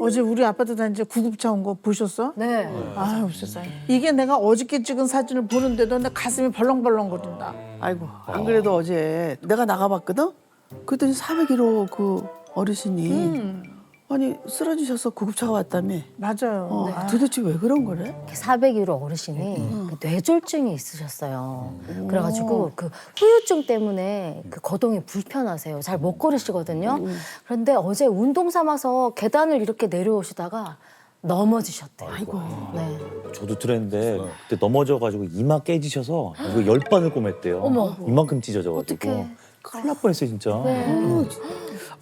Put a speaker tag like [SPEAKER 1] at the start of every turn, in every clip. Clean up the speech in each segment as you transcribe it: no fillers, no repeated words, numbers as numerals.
[SPEAKER 1] 어제 우리 아파트 단지 구급차 온 거 보셨어?
[SPEAKER 2] 네.
[SPEAKER 1] 아유, 세상에. 이게 내가 어저께 찍은 사진을 보는데도 내 가슴이 벌렁벌렁거린다.
[SPEAKER 3] 아이고 안 그래도 어제 내가 나가봤거든. 그랬더니 401호 그 어르신이 아니 쓰러지셔서 구급차가 왔다며.
[SPEAKER 1] 맞아요.
[SPEAKER 3] 도대체 왜 그런 거래?
[SPEAKER 2] 401호 어르신이 그 뇌졸중이 있으셨어요. 그래가지고 그 후유증 때문에 그 거동이 불편하세요. 잘 못 걸으시거든요. 그런데 어제 운동 삼아서 계단을 이렇게 내려오시다가 넘어지셨대요.
[SPEAKER 3] 아이고.
[SPEAKER 2] 네.
[SPEAKER 4] 저도 들었는데 그때 넘어져가지고 이마 깨지셔서 이거 10반을 꼬맸대요.
[SPEAKER 2] 어머.
[SPEAKER 4] 이만큼 찢어져가지고.
[SPEAKER 2] 어떡해.
[SPEAKER 4] 큰일 날 뻔했어요 진짜.
[SPEAKER 2] 네.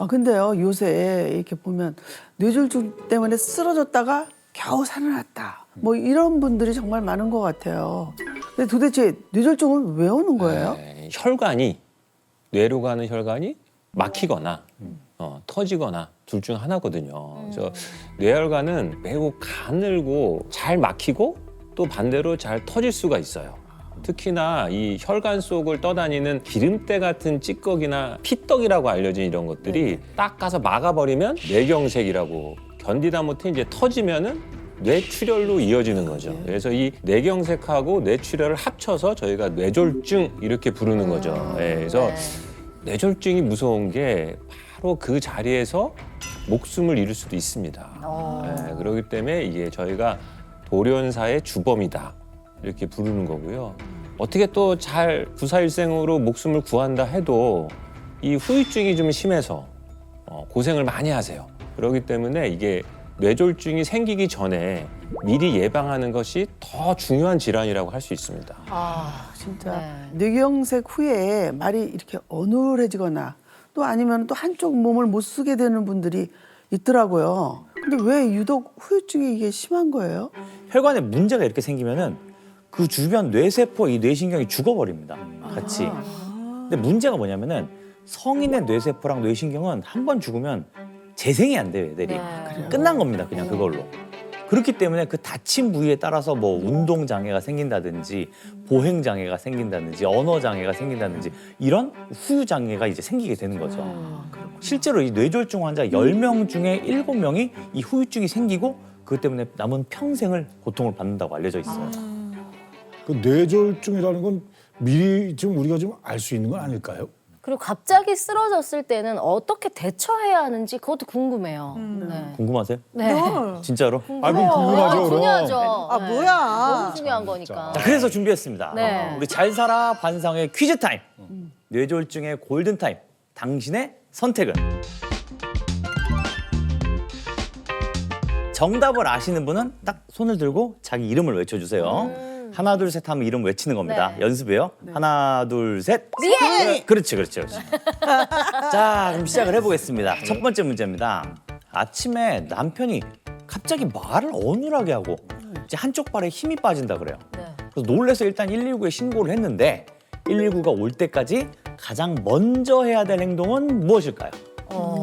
[SPEAKER 3] 아 근데요 요새 이렇게 보면 뇌졸중 때문에 쓰러졌다가 겨우 살아났다. 뭐 이런 분들이 정말 많은 것 같아요. 근데 도대체 뇌졸중은 왜 오는 거예요?
[SPEAKER 5] 혈관이 뇌로 가는 혈관이 막히거나 터지거나 둘 중 하나거든요. 그래서 뇌혈관은 매우 가늘고 잘 막히고 또 반대로 잘 터질 수가 있어요. 특히나 이 혈관 속을 떠다니는 기름때 같은 찌꺼기나 피떡이라고 알려진 이런 것들이 딱 가서 막아버리면 뇌경색이라고 견디다 못해 이제 터지면은 뇌출혈로 이어지는 거죠. 그래서 이 뇌경색하고 뇌출혈을 합쳐서 저희가 뇌졸중 이렇게 부르는 거죠. 예, 그래서 뇌졸중이 무서운 게 바로 그 자리에서 목숨을 잃을 수도 있습니다. 예, 그렇기 때문에 이게 저희가 돌연사의 주범이다 이렇게 부르는 거고요. 어떻게 또 잘 부사일생으로 목숨을 구한다 해도 이 후유증이 좀 심해서 고생을 많이 하세요. 그렇기 때문에 이게 뇌졸중이 생기기 전에 미리 예방하는 것이 더 중요한 질환이라고 할 수 있습니다.
[SPEAKER 2] 아,
[SPEAKER 3] 진짜 뇌경색 후에 말이 이렇게 어눌해지거나 또 아니면 또 한쪽 몸을 못 쓰게 되는 분들이 있더라고요. 근데 왜 유독 후유증이 이게 심한 거예요?
[SPEAKER 4] 혈관에 문제가 이렇게 생기면은 그 주변 뇌세포, 이 뇌신경이 죽어버립니다. 같이. 근데 문제가 뭐냐면은 성인의 뇌세포랑 뇌신경은 한 번 죽으면 재생이 안 돼요, 애들이. 끝난 겁니다, 그냥 그걸로. 그렇기 때문에 그 다친 부위에 따라서 뭐 운동 장애가 생긴다든지 보행 장애가 생긴다든지 언어 장애가 생긴다든지 이런 후유 장애가 이제 생기게 되는 거죠. 실제로 이 뇌졸중 환자 10명 중에 7명이 이 후유증이 생기고 그것 때문에 남은 평생을 고통을 받는다고 알려져 있어요.
[SPEAKER 6] 그 뇌졸중이라는 건 미리 좀 우리가 좀 알 수 있는 건 아닐까요?
[SPEAKER 2] 그리고 갑자기 쓰러졌을 때는 어떻게 대처해야 하는지 그것도 궁금해요. 네.
[SPEAKER 4] 궁금하세요?
[SPEAKER 2] 네.
[SPEAKER 4] 진짜로?
[SPEAKER 6] 아, 그럼 궁금하죠, 그럼.
[SPEAKER 2] 중요하죠.
[SPEAKER 1] 아,
[SPEAKER 2] 네.
[SPEAKER 1] 뭐야.
[SPEAKER 2] 너무 중요한 거니까.
[SPEAKER 4] 자, 그래서 준비했습니다.
[SPEAKER 2] 네.
[SPEAKER 4] 우리 잘 살아 반상회 퀴즈 타임. 뇌졸중의 골든 타임. 당신의 선택은? 정답을 아시는 분은 딱 손을 들고 자기 이름을 외쳐주세요. 하나 둘 셋 하면 이름 외치는 겁니다.
[SPEAKER 2] 네.
[SPEAKER 4] 연습이에요. 하나 둘 셋.
[SPEAKER 2] 네.
[SPEAKER 4] 그렇지. 자, 그럼 시작을 해보겠습니다. 첫 번째 문제입니다. 아침에 남편이 갑자기 말을 어눌하게 하고 이제 한쪽 발에 힘이 빠진다 그래요.
[SPEAKER 2] 네.
[SPEAKER 4] 그래서 놀라서 일단 119에 신고를 했는데 119가 올 때까지 가장 먼저 해야 될 행동은 무엇일까요?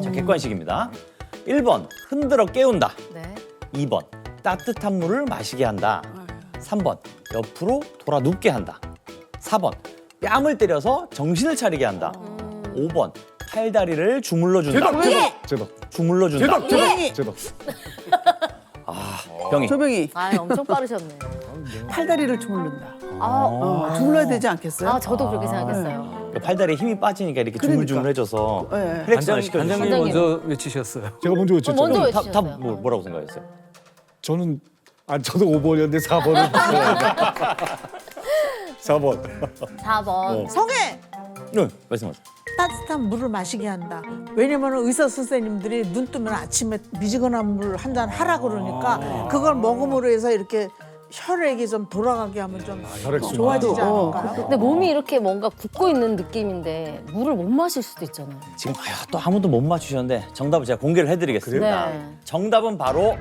[SPEAKER 4] 자, 객관식입니다. 1번, 흔들어 깨운다.
[SPEAKER 2] 네.
[SPEAKER 4] 2번, 따뜻한 물을 마시게 한다. 3번, 옆으로 돌아 눕게 한다. 4번, 뺨을 때려서 정신을 차리게 한다. 5번, 팔다리를 주물러 준다.
[SPEAKER 6] 제덕.
[SPEAKER 4] 주물러 준다.
[SPEAKER 6] 제덕.
[SPEAKER 4] 병이.
[SPEAKER 3] 조병이
[SPEAKER 2] 아, 엄청 빠르셨네.
[SPEAKER 3] 팔다리를 주물른다.
[SPEAKER 2] 아,
[SPEAKER 3] 주물러야 되지 않겠어요?
[SPEAKER 2] 아, 저도 그렇게 생각했어요.
[SPEAKER 4] 팔다리에 힘이 빠지니까 이렇게
[SPEAKER 3] 그러니까.
[SPEAKER 4] 주물주물해져서
[SPEAKER 3] 네.
[SPEAKER 4] 혈액순환 시켜주죠.
[SPEAKER 7] 단장님 먼저 외치셨어요.
[SPEAKER 6] 제가 먼저 외쳤죠.
[SPEAKER 2] 먼저
[SPEAKER 4] 다
[SPEAKER 2] 외치셨어요.
[SPEAKER 4] 뭐라고 생각했어요?
[SPEAKER 6] 저는 저도 5번이었는데 4번을 4번.
[SPEAKER 2] 4번.
[SPEAKER 1] 성에
[SPEAKER 4] 네, 말씀하세요.
[SPEAKER 1] 따뜻한 물을 마시게 한다. 왜냐면 의사 선생님들이 눈 뜨면 아침에 미지근한 물 한 잔 하라 그러니까 그걸 먹음으로 해서 이렇게 혈액이 좀 돌아가게 하면 좀
[SPEAKER 6] 혈액순환.
[SPEAKER 1] 좋아지지 않을까요?
[SPEAKER 2] 근데 몸이 이렇게 뭔가 굳고 있는 느낌인데 물을 못 마실 수도 있잖아요.
[SPEAKER 4] 지금 또 아무도 못 맞추셨는데 정답을 제가 공개를 해드리겠습니다.
[SPEAKER 2] 네.
[SPEAKER 4] 정답은 바로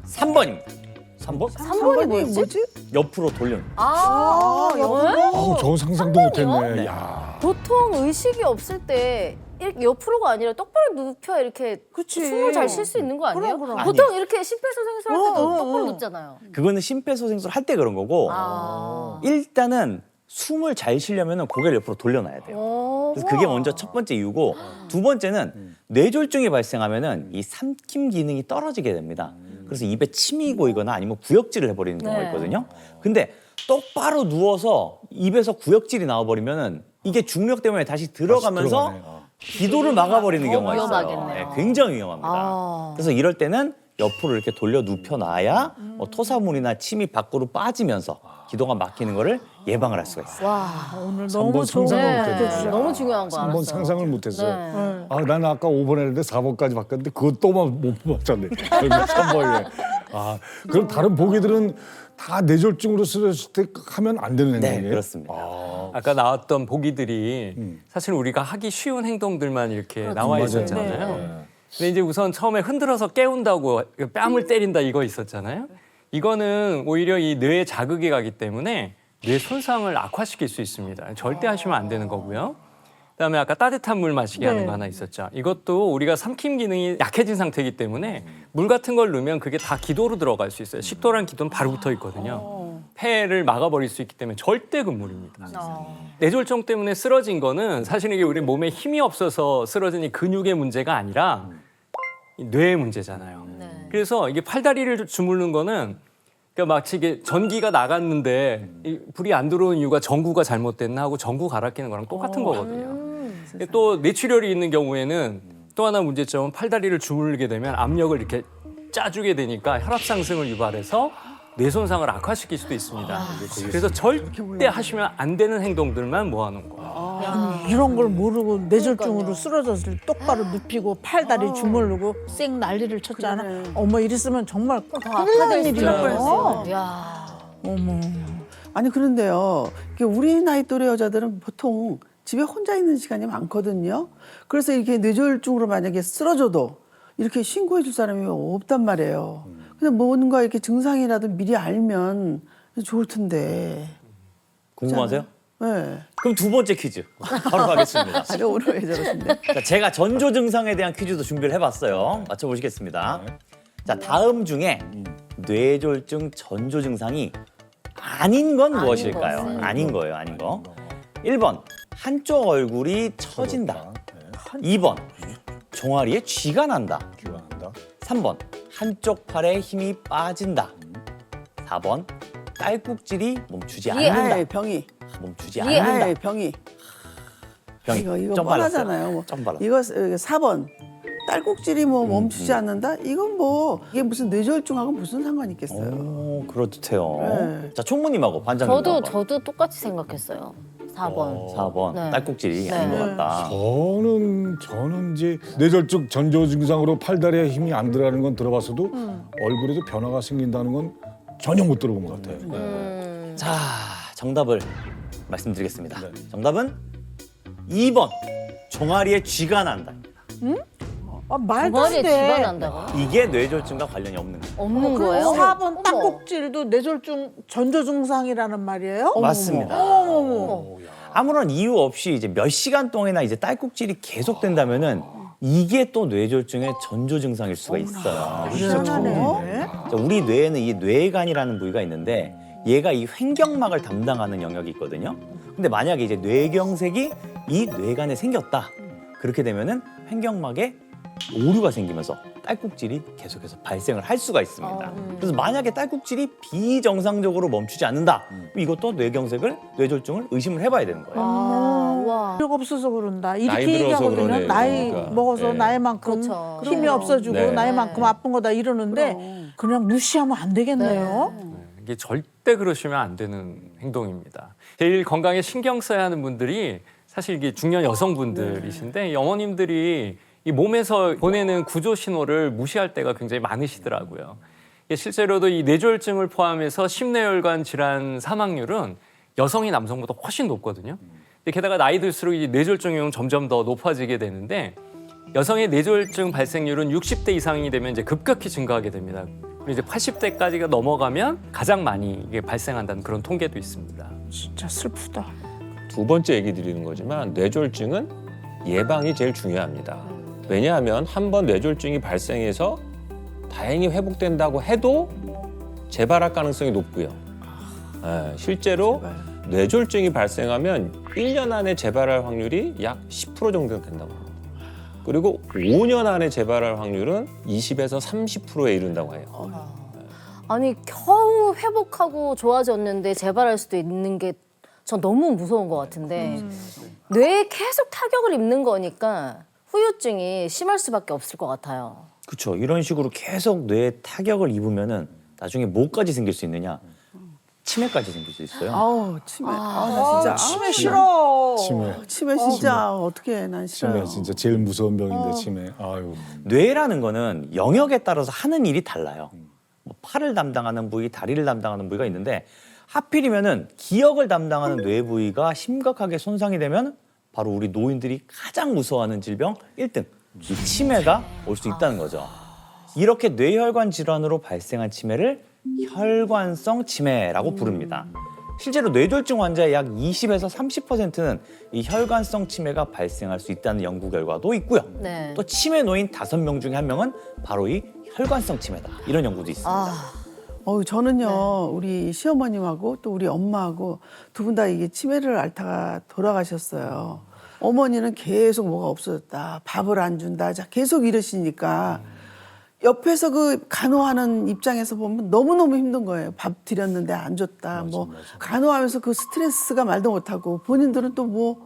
[SPEAKER 4] 3번입니다. 3번?
[SPEAKER 2] 3번이 뭐였지?
[SPEAKER 4] 옆으로 돌리는.
[SPEAKER 6] 아우, 저건 상상도 못했네. 야.
[SPEAKER 2] 보통 의식이 없을 때 이렇게 옆으로가 아니라 똑바로 눕혀 이렇게
[SPEAKER 1] 그치.
[SPEAKER 2] 숨을 잘 쉴 수 있는 거 아니에요?
[SPEAKER 1] 그럼.
[SPEAKER 2] 보통 이렇게 심폐소생술 할 때도 똑바로 눕잖아요.
[SPEAKER 4] 그거는 심폐소생술 할 때 그런 거고
[SPEAKER 2] 아.
[SPEAKER 4] 일단은 숨을 잘 쉬려면 고개를 옆으로 돌려놔야 돼요.
[SPEAKER 2] 오,
[SPEAKER 4] 그래서 그게 먼저 첫 번째 이유고 두 번째는 뇌졸중이 발생하면은 이 삼킴 기능이 떨어지게 됩니다. 그래서 입에 침이 고이거나 아니면 구역질을 해버리는 경우가
[SPEAKER 2] 네.
[SPEAKER 4] 있거든요. 근데 똑바로 누워서 입에서 구역질이 나와버리면은 이게 중력 때문에 다시 들어가면서
[SPEAKER 6] 들어가네.
[SPEAKER 4] 기도를 막아버리는
[SPEAKER 2] 더
[SPEAKER 4] 경우가 있어요.
[SPEAKER 2] 위험하겠네요.
[SPEAKER 4] 네, 굉장히 위험합니다.
[SPEAKER 2] 아.
[SPEAKER 4] 그래서 이럴 때는 옆으로 이렇게 돌려 눕혀놔야 토사물이나 침이 밖으로 빠지면서 기도가 막히는 거를 예방을 할 수가 있어요.
[SPEAKER 2] 와,
[SPEAKER 1] 오늘
[SPEAKER 6] 삼
[SPEAKER 1] 너무
[SPEAKER 6] 번
[SPEAKER 1] 좋은
[SPEAKER 6] 상상을
[SPEAKER 1] 거
[SPEAKER 6] 못했네.
[SPEAKER 1] 해주셨어요.
[SPEAKER 2] 너무 중요한 거 알았어요.
[SPEAKER 6] 3번 상상을 못했어요.
[SPEAKER 2] 네.
[SPEAKER 6] 아, 나는 아까 5번 했는데 4번까지 바꿨는데 그것도만 못 맞췄네. 결국 3번이네. 아, 그럼 다른 보기들은 다 뇌졸중으로 쓰러질 때 하면 안 되는
[SPEAKER 4] 네,
[SPEAKER 6] 행동이에요?
[SPEAKER 4] 그렇습니다.
[SPEAKER 7] 아까 나왔던 보기들이 사실 우리가 하기 쉬운 행동들만 이렇게 나와
[SPEAKER 6] 맞아요.
[SPEAKER 7] 있었잖아요.
[SPEAKER 6] 네.
[SPEAKER 7] 근데 이제 우선 처음에 흔들어서 깨운다고 뺨을 때린다 이거 있었잖아요. 이거는 오히려 이 뇌에 자극이 가기 때문에 뇌 손상을 악화시킬 수 있습니다. 절대 하시면 안 되는 거고요. 그다음에 아까 따뜻한 물 마시게 하는 거 하나 있었죠. 이것도 우리가 삼킴 기능이 약해진 상태이기 때문에 물 같은 걸 넣으면 그게 다 기도로 들어갈 수 있어요. 식도란 기도는 바로 붙어 있거든요. 폐를 막아버릴 수 있기 때문에 절대 금물입니다. 뇌졸중 때문에 쓰러진 거는 사실 이게 우리 몸에 힘이 없어서 쓰러진 이 근육의 문제가 아니라 이 뇌의 문제잖아요. 그래서 이게 팔다리를 주무르는 거는 그러니까 마치 이게 전기가 나갔는데 이 불이 안 들어오는 이유가 전구가 잘못됐나 하고 전구 갈아 끼는 거랑 똑같은 거거든요. 또 뇌출혈이 있는 경우에는 또 하나 문제점은 팔다리를 주물르게 되면 압력을 이렇게 짜주게 되니까 혈압 상승을 유발해서 뇌 손상을 악화시킬 수도 있습니다. 그래서 절대 하시면 안 되는 행동들만 모아놓은 거예요.
[SPEAKER 1] 이런 걸 모르고 뇌졸중으로 쓰러졌을 때 똑바로 눕히고 팔다리 주물르고 쌩 난리를 쳤잖아. 어머 이랬으면 정말 큰일 나는 일이에요.
[SPEAKER 2] 야.
[SPEAKER 1] 어머.
[SPEAKER 3] 아니 그런데요. 이게 우리 나이 또래 여자들은 보통 집에 혼자 있는 시간이 많거든요. 그래서 이렇게 뇌졸중으로 만약에 쓰러져도 이렇게 신고해 줄 사람이 없단 말이에요. 근데 뭔가 이렇게 증상이라도 미리 알면 좋을 텐데.
[SPEAKER 4] 궁금하세요?
[SPEAKER 3] 네.
[SPEAKER 4] 그럼 두 번째 퀴즈 바로 가겠습니다.
[SPEAKER 3] 아니 오늘 왜 저러신데?
[SPEAKER 4] 자, 제가 전조 증상에 대한 퀴즈도 준비를 해봤어요. 맞춰보시겠습니다. 자, 다음 중에 뇌졸중 전조 증상이 아닌 건 무엇일까요?
[SPEAKER 2] 것은.
[SPEAKER 4] 아닌 거예요, 아닌 거. 1번, 한쪽 얼굴이 처진다. 2번, 종아리에 쥐가 난다.
[SPEAKER 6] 기원한다.
[SPEAKER 4] 3번, 한쪽 팔에 힘이 빠진다. 4번, 딸꾹질이 멈추지
[SPEAKER 2] 예.
[SPEAKER 4] 않는다.
[SPEAKER 3] 아이, 병이.
[SPEAKER 4] 멈추지
[SPEAKER 2] 예.
[SPEAKER 4] 않는다.
[SPEAKER 3] 아이, 병이.
[SPEAKER 4] 병이
[SPEAKER 3] 이거
[SPEAKER 4] 점
[SPEAKER 3] 뻔하잖아요. 뭐.
[SPEAKER 4] 점 발랐어요.
[SPEAKER 3] 이거 4번. 딸꾹질이 뭐 멈추지 않는다? 이건 뭐 이게 무슨 뇌졸중하고 무슨 상관이 있겠어요?
[SPEAKER 4] 오, 그렇듯해요.
[SPEAKER 3] 네.
[SPEAKER 4] 자, 총무님하고 반장님.
[SPEAKER 2] 저도 똑같이 생각했어요. 4번.
[SPEAKER 4] 4번
[SPEAKER 2] 네.
[SPEAKER 4] 딸꾹질이
[SPEAKER 2] 네.
[SPEAKER 4] 아닌 것 같다.
[SPEAKER 6] 저는 이제 뇌졸중 전조 증상으로 팔다리에 힘이 안 들어가는 건 들어봤어도 얼굴에도 변화가 생긴다는 건 전혀 못 들어본 것 같아요.
[SPEAKER 4] 자, 정답을 말씀드리겠습니다.
[SPEAKER 6] 네.
[SPEAKER 4] 정답은 2번. 종아리에 쥐가 난다.
[SPEAKER 1] 아, 말도 안
[SPEAKER 2] 머리에 쥐가
[SPEAKER 1] 돼.
[SPEAKER 2] 난다고?
[SPEAKER 4] 이게 뇌졸중과 관련이 없는 거예요.
[SPEAKER 2] 없는 거예요?
[SPEAKER 1] 4번
[SPEAKER 2] 어머.
[SPEAKER 1] 땅꼭질도 뇌졸중 전조 증상이라는 말이에요?
[SPEAKER 4] 맞습니다.
[SPEAKER 1] 어머.
[SPEAKER 4] 아무런 이유 없이 이제 몇 시간 동안이나 이제 딸꾹질이 계속된다면은 이게 또 뇌졸중의 전조 증상일 수가 있어요.
[SPEAKER 1] 희한하네.
[SPEAKER 4] 자, 우리 뇌에는 이 뇌관이라는 부위가 있는데 얘가 이 횡격막을 담당하는 영역이 있거든요. 근데 만약에 이제 뇌경색이 이 뇌관에 생겼다. 그렇게 되면은 횡격막에 오류가 생기면서 딸꾹질이 계속해서 발생을 할 수가 있습니다. 그래서 만약에 딸꾹질이 비정상적으로 멈추지 않는다. 이것도 뇌경색을, 뇌졸중을 의심을 해봐야 되는 거예요.
[SPEAKER 2] 아, 와.
[SPEAKER 1] 필요가 없어서 그런다.
[SPEAKER 5] 나이
[SPEAKER 1] 이렇게
[SPEAKER 5] 들어서
[SPEAKER 1] 얘기하거든요.
[SPEAKER 5] 그러네,
[SPEAKER 1] 나이
[SPEAKER 5] 그러니까.
[SPEAKER 1] 먹어서
[SPEAKER 5] 네.
[SPEAKER 1] 나이만큼
[SPEAKER 2] 그렇죠.
[SPEAKER 1] 힘이
[SPEAKER 2] 그럼요.
[SPEAKER 1] 없어지고
[SPEAKER 5] 네.
[SPEAKER 1] 나이만큼 아픈 거다 이러는데 그냥 무시하면 안 되겠네요.
[SPEAKER 7] 이게 절대 그러시면 안 되는 행동입니다. 제일 건강에 신경 써야 하는 분들이 사실 이게 중년 여성분들이신데 이 어머님들이 이 몸에서 보내는 구조 신호를 무시할 때가 굉장히 많으시더라고요. 이게 실제로도 이 뇌졸중을 포함해서 심뇌혈관 질환 사망률은 여성이 남성보다 훨씬 높거든요. 게다가 나이 들수록 이 뇌졸중은 점점 더 높아지게 되는데 여성의 뇌졸중 발생률은 60대 이상이 되면 이제 급격히 증가하게 됩니다. 그리고 이제 80대까지가 넘어가면 가장 많이 이게 발생한다는 그런 통계도 있습니다.
[SPEAKER 1] 진짜 슬프다.
[SPEAKER 5] 두 번째 얘기 드리는 거지만 뇌졸중은 예방이 제일 중요합니다. 왜냐하면 한 번 뇌졸중이 발생해서 다행히 회복된다고 해도 재발할 가능성이 높고요. 실제로 뇌졸중이 발생하면 1년 안에 재발할 확률이 약 10% 정도 된다고 합니다. 그리고 5년 안에 재발할 확률은 20에서 30%에 이른다고 해요.
[SPEAKER 2] 아니 겨우 회복하고 좋아졌는데 재발할 수도 있는 게 전 너무 무서운 것 같은데 뇌에 계속 타격을 입는 거니까 후유증이 심할 수밖에 없을 것 같아요.
[SPEAKER 4] 그렇죠. 이런 식으로 계속 뇌에 타격을 입으면은 나중에 뭐까지 생길 수 있느냐? 치매까지 생길 수 있어요.
[SPEAKER 3] 아우 치매. 나 진짜
[SPEAKER 1] 치매 싫어.
[SPEAKER 3] 치매 진짜 어떻게 난 싫어요.
[SPEAKER 6] 치매 진짜 제일 무서운 병인데 치매. 아유.
[SPEAKER 4] 뇌라는 거는 영역에 따라서 하는 일이 달라요. 뭐 팔을 담당하는 부위, 다리를 담당하는 부위가 있는데 하필이면은 기억을 담당하는 뇌 부위가 심각하게 손상이 되면 바로 우리 노인들이 가장 무서워하는 질병 1등, 이 치매가 올 수 있다는 거죠. 이렇게 뇌혈관 질환으로 발생한 치매를 혈관성 치매라고 부릅니다. 실제로 뇌졸중 환자의 약 20에서 30%는 이 혈관성 치매가 발생할 수 있다는 연구 결과도 있고요.
[SPEAKER 2] 네.
[SPEAKER 4] 또 치매 노인 5명 중에 1명은 바로 이 혈관성 치매다. 이런 연구도 있습니다.
[SPEAKER 3] 저는요 우리 시어머님하고 또 우리 엄마하고 두 분 다 이게 치매를 앓다가 돌아가셨어요. 어머니는 계속 뭐가 없어졌다, 밥을 안 준다, 계속 이러시니까 옆에서 그 간호하는 입장에서 보면 너무너무 힘든 거예요. 밥 드렸는데 안 줬다. 간호하면서 그 스트레스가 말도 못하고 본인들은 또 뭐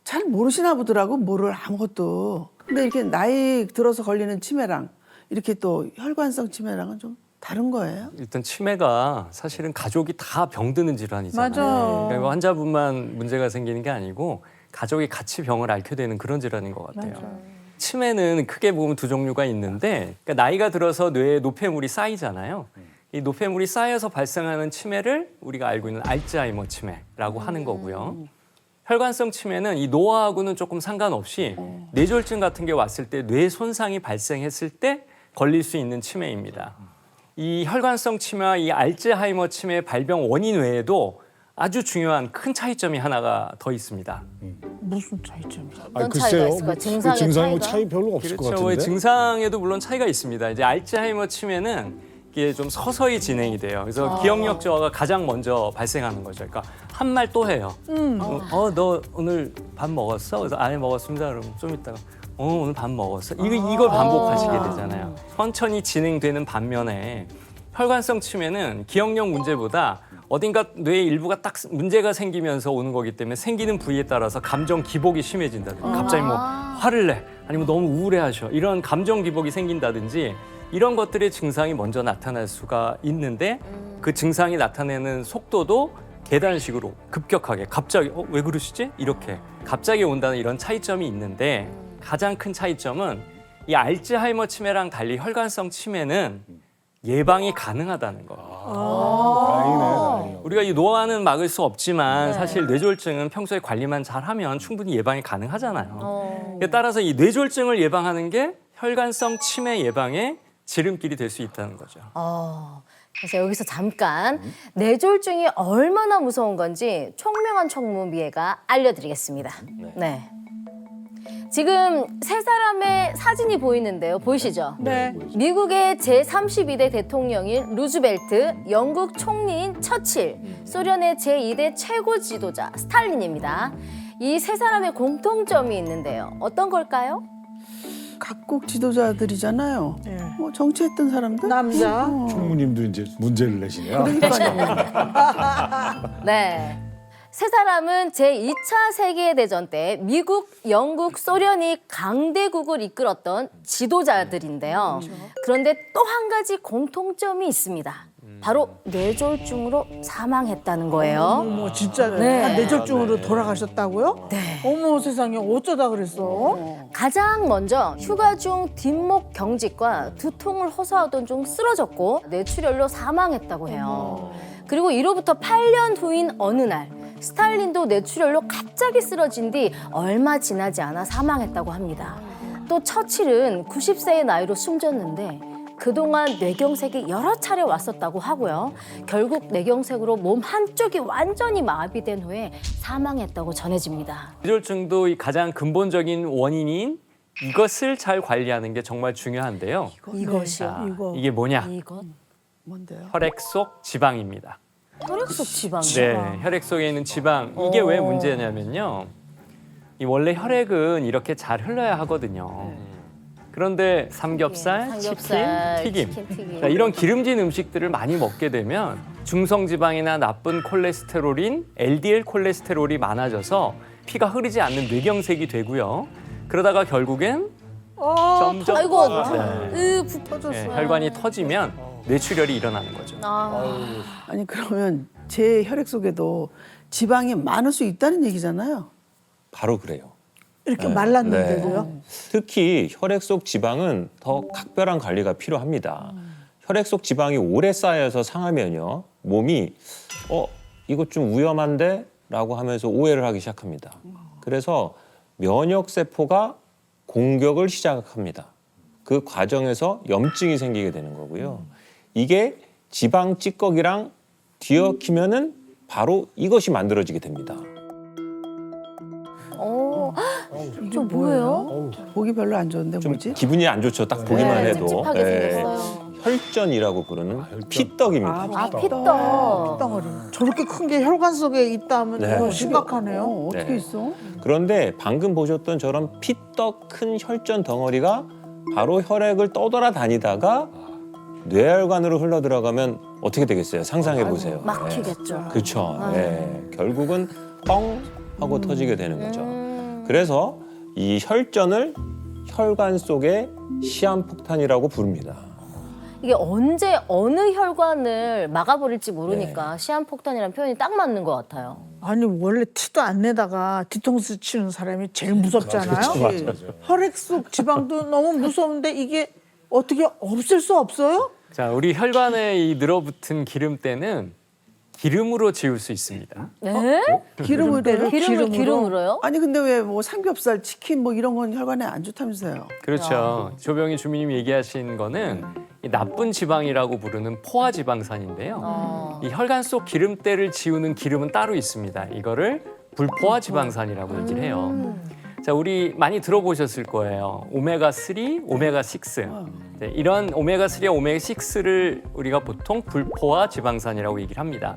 [SPEAKER 3] 잘 모르시나 보더라고. 뭐를 아무것도. 근데 이렇게 나이 들어서 걸리는 치매랑 이렇게 또 혈관성 치매랑은 좀 다른 거예요?
[SPEAKER 7] 일단 치매가 사실은 가족이 다 병드는 질환이잖아요.
[SPEAKER 1] 맞아.
[SPEAKER 7] 그러니까 환자분만 문제가 생기는 게 아니고 가족이 같이 병을 앓게 되는 그런 질환인 것 같아요. 치매는 크게 보면 두 종류가 있는데 그러니까 나이가 들어서 뇌에 노폐물이 쌓이잖아요. 이 노폐물이 쌓여서 발생하는 치매를 우리가 알고 있는 알츠하이머 치매라고 하는 거고요. 혈관성 치매는 이 노화하고는 조금 상관없이 뇌졸중 같은 게 왔을 때 뇌 손상이 발생했을 때 걸릴 수 있는 치매입니다. 이 혈관성 치매와 이 알츠하이머 치매의 발병 원인 외에도 아주 중요한 큰 차이점이 하나가 더 있습니다.
[SPEAKER 1] 무슨 차이점이야?
[SPEAKER 2] 어떤 차이가 있을까? 증상의
[SPEAKER 6] 증상이
[SPEAKER 2] 차이가?
[SPEAKER 6] 차이 별로 없을 것
[SPEAKER 7] 그렇죠.
[SPEAKER 6] 같은데.
[SPEAKER 7] 증상에도 물론 차이가 있습니다. 이제 알츠하이머 치매는 이게 좀 서서히 진행이 돼요. 그래서 기억력 저하가 가장 먼저 발생하는 거죠. 그러니까 한 말 또 해요. 너 오늘 밥 먹었어? 그래서 안 먹었습니다. 그럼 좀 이따가 오늘 밥 먹었어? 이걸 반복하시게 되잖아요. 천천히 진행되는 반면에 혈관성 치매는 기억력 문제보다 어딘가 뇌의 일부가 딱 문제가 생기면서 오는 거기 때문에 생기는 부위에 따라서 감정 기복이 심해진다든지 갑자기 뭐 화를 내 아니면 너무 우울해하셔 이런 감정 기복이 생긴다든지 이런 것들의 증상이 먼저 나타날 수가 있는데 그 증상이 나타내는 속도도 계단식으로 급격하게 갑자기 왜 그러시지? 이렇게 갑자기 온다는 이런 차이점이 있는데 가장 큰 차이점은 이 알츠하이머 치매랑 달리 혈관성 치매는 예방이 가능하다는 거.
[SPEAKER 6] 다행이네.
[SPEAKER 7] 우리가 이 노화는 막을 수 없지만 사실 뇌졸중은 평소에 관리만 잘하면 충분히 예방이 가능하잖아요. 따라서 이 뇌졸중을 예방하는 게 혈관성 치매 예방의 지름길이 될 수 있다는 거죠.
[SPEAKER 2] 그래서 여기서 잠깐 뇌졸중이 얼마나 무서운 건지 총명한 총무미애가 알려드리겠습니다. 네. 지금 세 사람의 사진이 보이는데요. 보이시죠?
[SPEAKER 1] 네.
[SPEAKER 2] 미국의 제32대 대통령인 루즈벨트, 영국 총리인 처칠, 소련의 제2대 최고 지도자 스탈린입니다. 이 세 사람의 공통점이 있는데요. 어떤 걸까요?
[SPEAKER 3] 각국 지도자들이잖아요.
[SPEAKER 1] 네.
[SPEAKER 3] 뭐 정치했던 사람들?
[SPEAKER 1] 남자.
[SPEAKER 6] 총무님도 이제 문제를 내시네요.
[SPEAKER 2] 네. 세 사람은 제2차 세계대전 때 미국, 영국, 소련이 강대국을 이끌었던 지도자들인데요. 그런데 또 한 가지 공통점이 있습니다. 바로 뇌졸중으로 사망했다는 거예요.
[SPEAKER 1] 어머 진짜
[SPEAKER 2] 네.
[SPEAKER 1] 다 뇌졸중으로 돌아가셨다고요?
[SPEAKER 2] 네.
[SPEAKER 1] 어머 세상에 어쩌다 그랬어?
[SPEAKER 2] 가장 먼저 휴가 중 뒷목 경직과 두통을 호소하던 중 쓰러졌고 뇌출혈로 사망했다고 해요. 그리고 이로부터 8년 후인 어느 날 스탈린도 뇌출혈로 갑자기 쓰러진 뒤 얼마 지나지 않아 사망했다고 합니다. 또 처칠은 90세의 나이로 숨졌는데 그동안 뇌경색이 여러 차례 왔었다고 하고요. 결국 뇌경색으로 몸 한쪽이 완전히 마비된 후에 사망했다고 전해집니다.
[SPEAKER 7] 뇌졸중도 이 가장 근본적인 원인인 이것을 잘 관리하는 게 정말 중요한데요.
[SPEAKER 2] 이것이요.
[SPEAKER 7] 자, 이게 뭐냐?
[SPEAKER 2] 이것.
[SPEAKER 3] 뭔데요?
[SPEAKER 7] 혈액 속 지방입니다.
[SPEAKER 2] 혈액 속 지방.
[SPEAKER 7] 네, 혈액 속에 있는 지방. 이게 왜 문제냐면요. 이 원래 혈액은 이렇게 잘 흘러야 하거든요. 그런데 삼겹살,
[SPEAKER 2] 삼겹살,
[SPEAKER 7] 치킨,
[SPEAKER 2] 치킨 튀김.
[SPEAKER 7] 자, 이런 기름진 음식들을 많이 먹게 되면 중성지방이나 나쁜 콜레스테롤인 LDL 콜레스테롤이 많아져서 피가 흐르지 않는 뇌경색이 되고요. 그러다가 결국엔 점점
[SPEAKER 2] 아이고,
[SPEAKER 7] 네,
[SPEAKER 2] 터졌어요.
[SPEAKER 7] 혈관이 터지면 뇌출혈이 일어나는 거죠.
[SPEAKER 3] 아니 그러면 제 혈액 속에도 지방이 많을 수 있다는 얘기잖아요.
[SPEAKER 5] 바로 그래요.
[SPEAKER 1] 이렇게 말랐는데도요.
[SPEAKER 5] 특히 혈액 속 지방은 더 각별한 관리가 필요합니다. 혈액 속 지방이 오래 쌓여서 상하면요, 몸이 이거 좀 위험한데? 라고 하면서 오해를 하기 시작합니다. 그래서 면역 세포가 공격을 시작합니다. 그 과정에서 염증이 생기게 되는 거고요. 이게 지방 찌꺼기랑 뒤엉키면은 바로 이것이 만들어지게 됩니다.
[SPEAKER 2] 저 뭐예요?
[SPEAKER 3] 보기 별로 안 좋은데
[SPEAKER 5] 좀
[SPEAKER 3] 뭐지?
[SPEAKER 5] 기분이 안 좋죠. 딱 보기만
[SPEAKER 2] 네,
[SPEAKER 5] 해도.
[SPEAKER 2] 찝찝하게
[SPEAKER 5] 네.
[SPEAKER 2] 생겼어요.
[SPEAKER 5] 혈전이라고 부르는 피떡입니다.
[SPEAKER 2] 아, 피떡.
[SPEAKER 1] 덩어리. 저렇게 큰 게 혈관 속에 있다면
[SPEAKER 5] 네.
[SPEAKER 1] 심각하네요.
[SPEAKER 3] 어떻게
[SPEAKER 5] 네.
[SPEAKER 3] 있어?
[SPEAKER 5] 그런데 방금 보셨던 저런 피떡 큰 혈전 덩어리가 바로 혈액을 떠돌아 다니다가 뇌혈관으로 흘러 들어가면 어떻게 되겠어요? 상상해 보세요.
[SPEAKER 2] 막히겠죠.
[SPEAKER 5] 그렇죠. 네. 결국은 뻥 하고 터지게 되는 거죠. 그래서 이 혈전을 혈관 속의 시한폭탄이라고 부릅니다.
[SPEAKER 2] 이게 언제 어느 혈관을 막아버릴지 모르니까 시한폭탄이라는 표현이 딱 맞는 것 같아요.
[SPEAKER 1] 아니 원래 티도 안 내다가 뒤통수 치는 사람이 제일 무섭잖아요. 혈액 속 지방도 너무 무서운데 이게 어떻게 없앨 수 없어요?
[SPEAKER 7] 자, 우리 혈관에 이 늘어붙은 기름때는 기름으로 지울 수 있습니다.
[SPEAKER 2] 네?
[SPEAKER 3] 기름을 때려?
[SPEAKER 2] 기름으로요?
[SPEAKER 3] 아니 근데 왜 뭐 삼겹살, 치킨 뭐 이런 건 혈관에 안 좋다면서요?
[SPEAKER 7] 그렇죠. 조병희 주민님이 얘기하신 거는 이 나쁜 지방이라고 부르는 포화 지방산인데요. 이 혈관 속 기름때를 지우는 기름은 따로 있습니다. 이거를 불포화 지방산이라고 얘기를 해요. 자, 우리 많이 들어보셨을 거예요. 오메가3, 오메가6. 네, 이런 오메가3와 오메가6를 우리가 보통 불포화 지방산이라고 얘기를 합니다.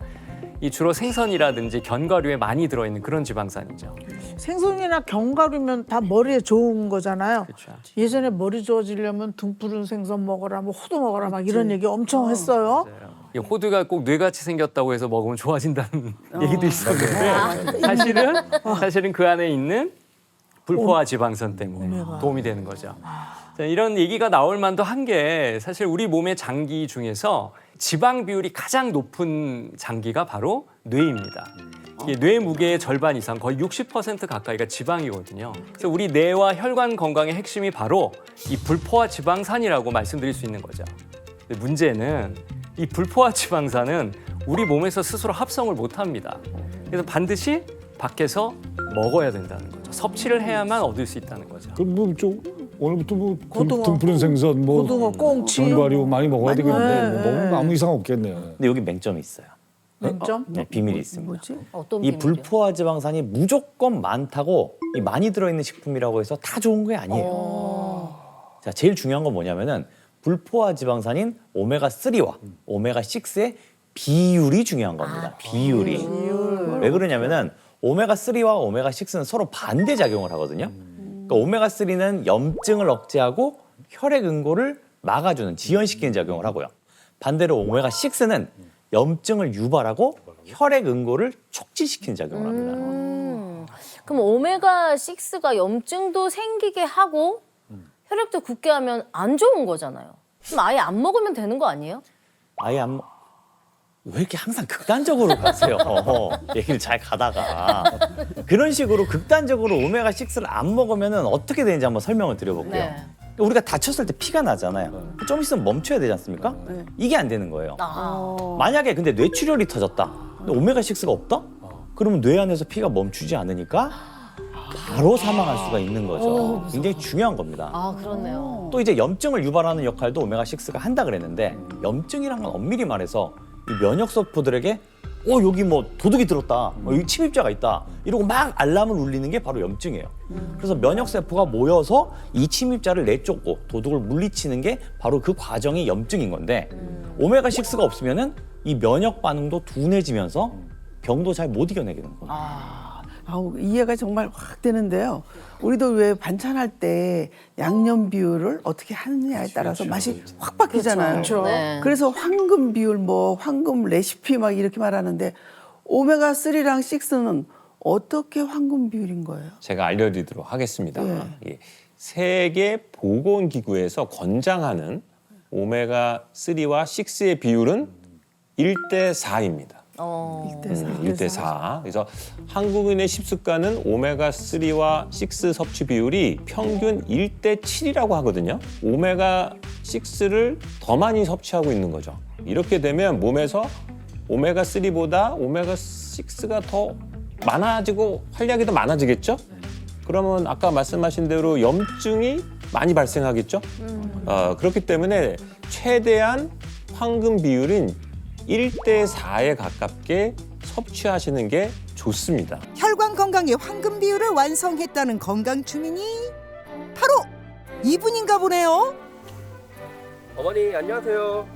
[SPEAKER 7] 이 주로 생선이라든지 견과류에 많이 들어있는 그런 지방산이죠.
[SPEAKER 1] 생선이나 견과류면 다 머리에 좋은 거잖아요.
[SPEAKER 7] 그렇죠.
[SPEAKER 1] 예전에 머리 좋아지려면 등푸른 생선 먹어라, 뭐 호두 먹어라 막 이런 얘기 엄청 했어요.
[SPEAKER 7] 이 호두가 꼭 뇌같이 생겼다고 해서 먹으면 좋아진다는 얘기도 있었는데 사실은 그 안에 있는 불포화 지방산 때문에 도움이 되는 거죠. 자, 이런 얘기가 나올 만도 한 게 사실 우리 몸의 장기 중에서 지방 비율이 가장 높은 장기가 바로 뇌입니다. 이게 뇌 무게의 절반 이상, 거의 60% 가까이가 지방이거든요. 그래서 우리 뇌와 혈관 건강의 핵심이 바로 이 불포화 지방산이라고 말씀드릴 수 있는 거죠. 근데 문제는 이 불포화 지방산은 우리 몸에서 스스로 합성을 못 합니다. 그래서 반드시 밖에서 먹어야 된다는 거죠. 섭취를 해야만 얻을 수 있다는 거죠.
[SPEAKER 6] 그럼 뭐좀 오늘부터 뭐
[SPEAKER 1] 고등어,
[SPEAKER 6] 등푸른 생선, 뭐
[SPEAKER 1] 고등어, 꽁치.
[SPEAKER 6] 견과류 많이 먹어야 되겠네. 뭐
[SPEAKER 1] 네.
[SPEAKER 6] 먹으면 아무 이상 없겠네요.
[SPEAKER 4] 근데 여기 맹점이 있어요.
[SPEAKER 1] 맹점?
[SPEAKER 4] 네, 비밀이 있습니다.
[SPEAKER 3] 뭐지?
[SPEAKER 2] 어떤
[SPEAKER 4] 이
[SPEAKER 2] 비밀이요?
[SPEAKER 4] 불포화 지방산이 무조건 많다고 이 많이 들어있는 식품이라고 해서 다 좋은 게 아니에요. 자, 제일 중요한 건 뭐냐면은 불포화 지방산인 오메가3와 오메가6의 비율이 중요한 겁니다. 비율이. 왜 그러냐면은 오메가3와 오메가6는 서로 반대 작용을 하거든요. 그러니까 오메가3는 염증을 억제하고 혈액 응고를 막아주는 지연시키는 작용을 하고요. 반대로 오메가6는 염증을 유발하고 혈액 응고를 촉진시키는 작용을 합니다.
[SPEAKER 2] 그럼 오메가6가 염증도 생기게 하고 혈액도 굳게 하면 안 좋은 거잖아요. 그럼 아예 안 먹으면 되는 거 아니에요?
[SPEAKER 4] 아예 왜 이렇게 항상 극단적으로 가세요? 얘기를 잘 가다가 그런 식으로 극단적으로 오메가6를 안 먹으면 어떻게 되는지 한번 설명을 드려볼게요.
[SPEAKER 2] 네.
[SPEAKER 4] 우리가 다쳤을 때 피가 나잖아요. 좀 있으면 멈춰야 되지 않습니까? 이게 안 되는 거예요. 만약에 근데 뇌출혈이 터졌다. 근데 오메가6가 없다? 그러면 뇌 안에서 피가 멈추지 않으니까 바로 사망할 수가 있는 거죠. 굉장히 중요한 겁니다.
[SPEAKER 2] 아, 그렇네요.
[SPEAKER 4] 또 이제 염증을 유발하는 역할도 오메가6가 한다 그랬는데 염증이란 건 엄밀히 말해서 이 면역 세포들에게 여기 뭐 도둑이 들었다, 여기 침입자가 있다 이러고 막 알람을 울리는 게 바로 염증이에요. 그래서 면역 세포가 모여서 이 침입자를 내쫓고 도둑을 물리치는 게 바로 그 과정이 염증인 건데 오메가6가 없으면은 이 면역 반응도 둔해지면서 병도 잘 못 이겨내게 되는 거예요.
[SPEAKER 3] 아우, 이해가 정말 확 되는데요. 우리도 왜 반찬할 때 양념 비율을 어떻게 하느냐에 따라서 맛이 확 바뀌잖아요.
[SPEAKER 2] 네.
[SPEAKER 3] 그래서 황금 비율, 뭐 황금 레시피 막 이렇게 말하는데 오메가 3랑 6는 어떻게 황금 비율인 거예요?
[SPEAKER 5] 제가 알려드리도록 하겠습니다.
[SPEAKER 3] 예.
[SPEAKER 5] 예. 세계 보건기구에서 권장하는 오메가 3와 6의 비율은 1대 4입니다. 1대 4. 그래서 한국인의 식습관은 오메가 3와 6 섭취 비율이 평균 1대 7이라고 하거든요. 오메가 6를 더 많이 섭취하고 있는 거죠. 이렇게 되면 몸에서 오메가 3보다 오메가 6가 더 많아지고 활약이 더 많아지겠죠? 그러면 아까 말씀하신 대로 염증이 많이 발생하겠죠? 그렇기 때문에 최대한 황금 비율인 1대 4에 가깝게 섭취하시는 게 좋습니다.
[SPEAKER 8] 혈관 건강의 황금 비율을 완성했다는 건강 주민이 바로 이분인가 보네요.
[SPEAKER 9] 어머니 안녕하세요.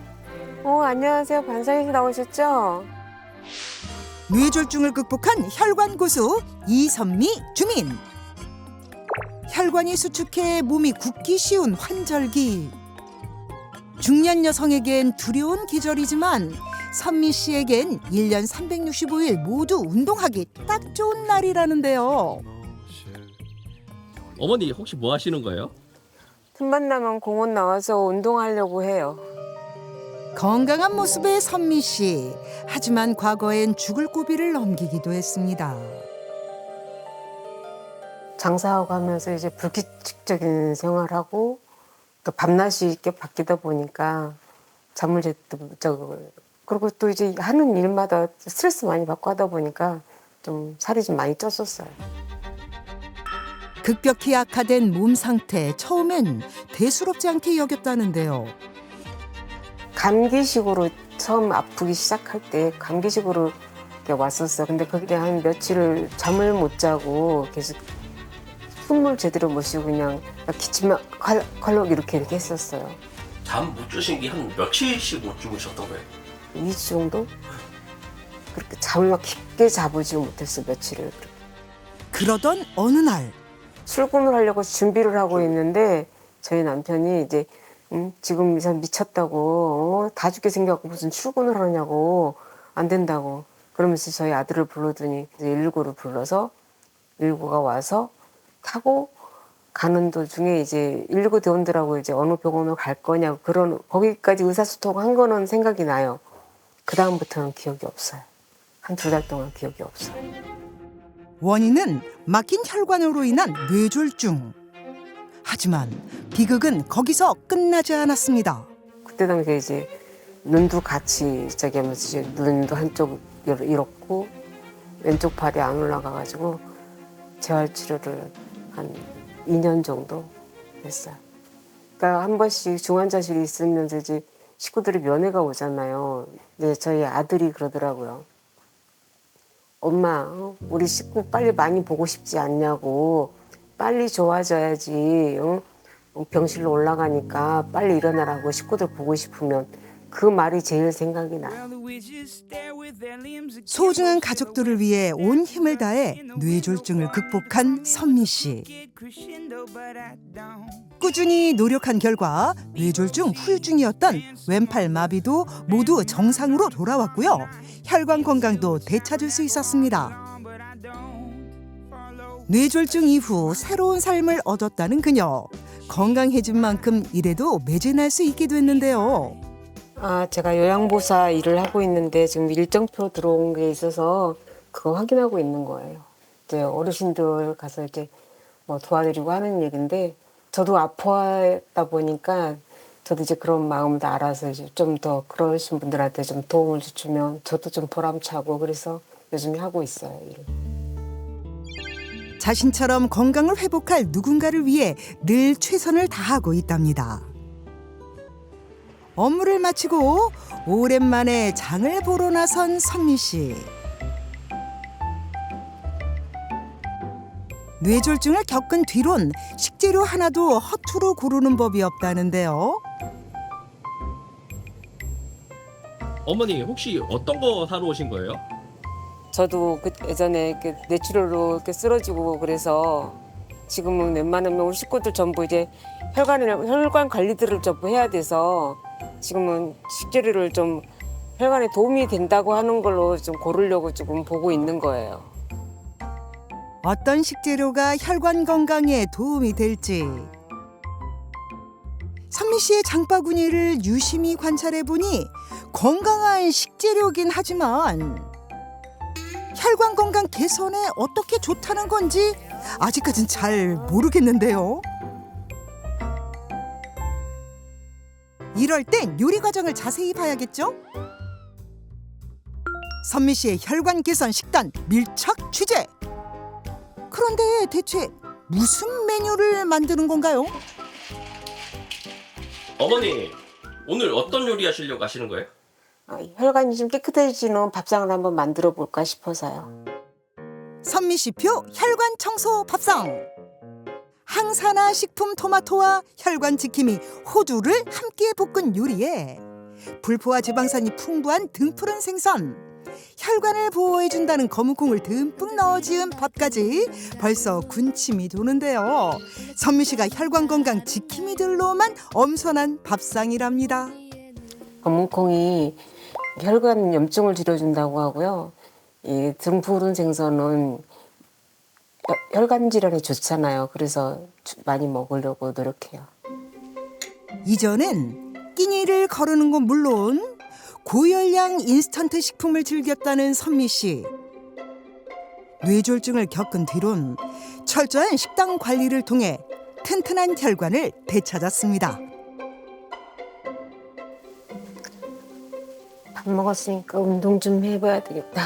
[SPEAKER 10] 안녕하세요. 반상에서 나오셨죠?
[SPEAKER 8] 뇌졸중을 극복한 혈관 고수 이선미 주민. 혈관이 수축해 몸이 굳기 쉬운 환절기. 중년 여성에겐 두려운 계절이지만 선미 씨에겐 1년 365일 모두 운동하기 딱 좋은 날이라는데요.
[SPEAKER 9] 어머니 혹시 뭐 하시는 거예요?
[SPEAKER 10] 틈만 나면 공원 나와서 운동하려고 해요.
[SPEAKER 8] 건강한 모습의 선미 씨. 하지만 과거엔 죽을 고비를 넘기기도 했습니다.
[SPEAKER 10] 장사하고 하면서 이제 불규칙적인 생활하고 또 밤낮이 이렇게 바뀌다 보니까 잠을 제때 못 자고 그리고 또 이제 하는 일마다 스트레스 많이 받고 하다 보니까 좀 살이 좀 많이 쪘었어요.
[SPEAKER 8] 급격히 악화된 몸 상태 처음엔 대수롭지 않게 여겼다는데요.
[SPEAKER 10] 감기식으로 처음 아프기 시작할 때 감기식으로 이렇게 왔었어요. 근데 그게 한 며칠을 잠을 못 자고 계속 숨을 제대로 못 쉬고 그냥 기침만 컬럭 이렇게 했었어요.
[SPEAKER 9] 잠 못 주신 게 한 며칠씩 못 주무셨던 거예요?
[SPEAKER 10] 2주 정도? 그렇게 잠을 막 깊게 자보지 못했어 며칠을.
[SPEAKER 8] 그러던 어느 날
[SPEAKER 10] 출근을 하려고 준비를 하고 있는데 저희 남편이 이제 지금 이 사람 미쳤다고 다 죽게 생겨갖고 무슨 출근을 하냐고 안 된다고 그러면서 저희 아들을 불러더니 119를 불러서 119가 와서 타고 가는 도중에 이제 119 대원들하고 이제 어느 병원으로 갈 거냐고 그런 거기까지 의사소통한 거는 생각이 나요. 그 다음부터는 기억이 없어요. 한 2달 동안 기억이 없어요.
[SPEAKER 8] 원인은 막힌 혈관으로 인한 뇌졸중. 하지만 비극은 거기서 끝나지 않았습니다.
[SPEAKER 10] 그때 당시에 이제 눈도 같이 저기 하면서 이제 눈도 한쪽 잃었고 왼쪽 팔이 안 올라가가지고 재활 치료를 한 2년 정도 했어요. 그러니까 한 번씩 중환자실이 있으면서 이제 식구들이 면회가 오잖아요. 근데 저희 아들이 그러더라고요. 엄마, 우리 식구 빨리 많이 보고 싶지 않냐고. 빨리 좋아져야지. 병실로 올라가니까 빨리 일어나라고 식구들 보고 싶으면 그 말이 제일 생각이 나요.
[SPEAKER 8] 소중한 가족들을 위해 온 힘을 다해 뇌졸중을 극복한 선미 씨. 꾸준히 노력한 결과 뇌졸중 후유증이었던 왼팔 마비도 모두 정상으로 돌아왔고요. 혈관 건강도 되찾을 수 있었습니다. 뇌졸중 이후 새로운 삶을 얻었다는 그녀. 건강해진 만큼 일에도 매진할 수 있게 됐는데요.
[SPEAKER 10] 제가 요양보사 일을 하고 있는데 지금 일정표 들어온 게 있어서 그거 확인하고 있는 거예요. 이제 어르신들 가서 이제 뭐 도와드리고 하는 얘기인데 저도 아파하다 보니까 저도 이제 그런 마음을 알아서 이제 좀 더 그러신 분들한테 좀 도움을 주면 저도 좀 보람차고 그래서 요즘에 하고 있어요, 일을.
[SPEAKER 8] 자신처럼 건강을 회복할 누군가를 위해 늘 최선을 다하고 있답니다. 업무를 마치고 오랜만에 장을 보러 나선 선미 씨. 뇌졸중을 겪은 뒤론 식재료 하나도 허투루 고르는 법이 없다는데요.
[SPEAKER 9] 어머니 혹시 어떤 거 사러 오신 거예요?
[SPEAKER 10] 저도 그 예전에 그 뇌출혈로 이렇게 쓰러지고 그래서 지금은 웬만하면 우리 식구들 전부 이제 혈관 관리들을 전부 해야 돼서 지금은 식재료를 좀 혈관에 도움이 된다고 하는 걸로 좀 고르려고 조금 보고 있는 거예요.
[SPEAKER 8] 어떤 식재료가 혈관 건강에 도움이 될지 선미 씨의 장바구니를 유심히 관찰해 보니 건강한 식재료긴 하지만 혈관 건강 개선에 어떻게 좋다는 건지 아직까진 잘 모르겠는데요. 이럴 땐 요리 과정을 자세히 봐야겠죠? 선미 씨의 혈관 개선 식단 밀착 취재. 그런데 대체 무슨 메뉴를 만드는 건가요?
[SPEAKER 9] 어머니 오늘 어떤 요리 하시려고 하시는 거예요?
[SPEAKER 10] 혈관이 좀 깨끗해지는 밥상을 한번 만들어 볼까 싶어서요.
[SPEAKER 8] 선미 씨표 혈관 청소 밥상. 항산화 식품 토마토와 혈관 지킴이 호두를 함께 볶은 요리에 불포화 지방산이 풍부한 등푸른 생선, 혈관을 보호해준다는 거무콩을 듬뿍 넣어 지은 밥까지 벌써 군침이 도는데요. 선미 씨가 혈관 건강 지킴이들로만 엄선한 밥상이랍니다.
[SPEAKER 10] 거무콩이 혈관 염증을 줄여준다고 하고요. 이 등푸른 생선은 혈관 질환에 좋잖아요. 그래서 많이 먹으려고 노력해요.
[SPEAKER 8] 이전엔 끼니를 거르는 건 물론 고열량 인스턴트 식품을 즐겼다는 선미 씨. 뇌졸중을 겪은 뒤론 철저한 식단 관리를 통해 튼튼한 혈관을 되찾았습니다.
[SPEAKER 10] 밥 먹었으니까 운동 좀 해봐야 되겠다.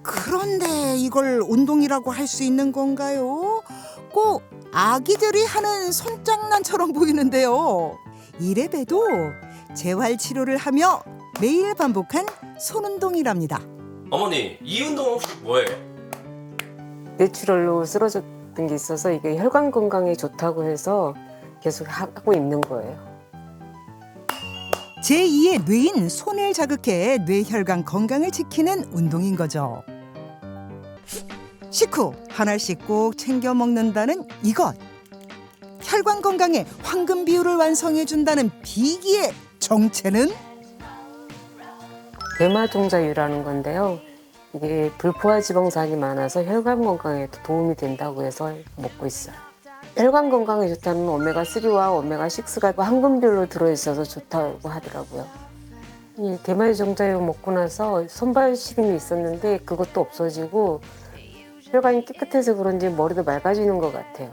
[SPEAKER 8] 그런데 이걸 운동이라고 할 수 있는 건가요? 꼭 아기들이 하는 손장난처럼 보이는데요. 이래봬도 재활 치료를 하며 매일 반복한 손운동이랍니다.
[SPEAKER 9] 어머니 이 운동 혹시 뭐예요?
[SPEAKER 10] 뇌출혈로 쓰러졌던 게 있어서 이게 혈관 건강에 좋다고 해서 계속 하고 있는 거예요.
[SPEAKER 8] 제2의 뇌인 손을 자극해 뇌혈관 건강을 지키는 운동인 거죠. 식후 하나씩 꼭 챙겨 먹는다는 이것. 혈관 건강에 황금 비율을 완성해준다는 비기의 정체는?
[SPEAKER 10] 대마종자유라는 건데요. 이게 불포화 지방산이 많아서 혈관 건강에도 도움이 된다고 해서 먹고 있어요. 혈관 건강에 좋다는 오메가3와 오메가6가 황금비율로 들어있어서 좋다고 하더라고요. 이 대마종자유 먹고 나서 손발 시림이 있었는데 그것도 없어지고 혈관이 깨끗해서 그런지 머리도 맑아지는 것 같아요.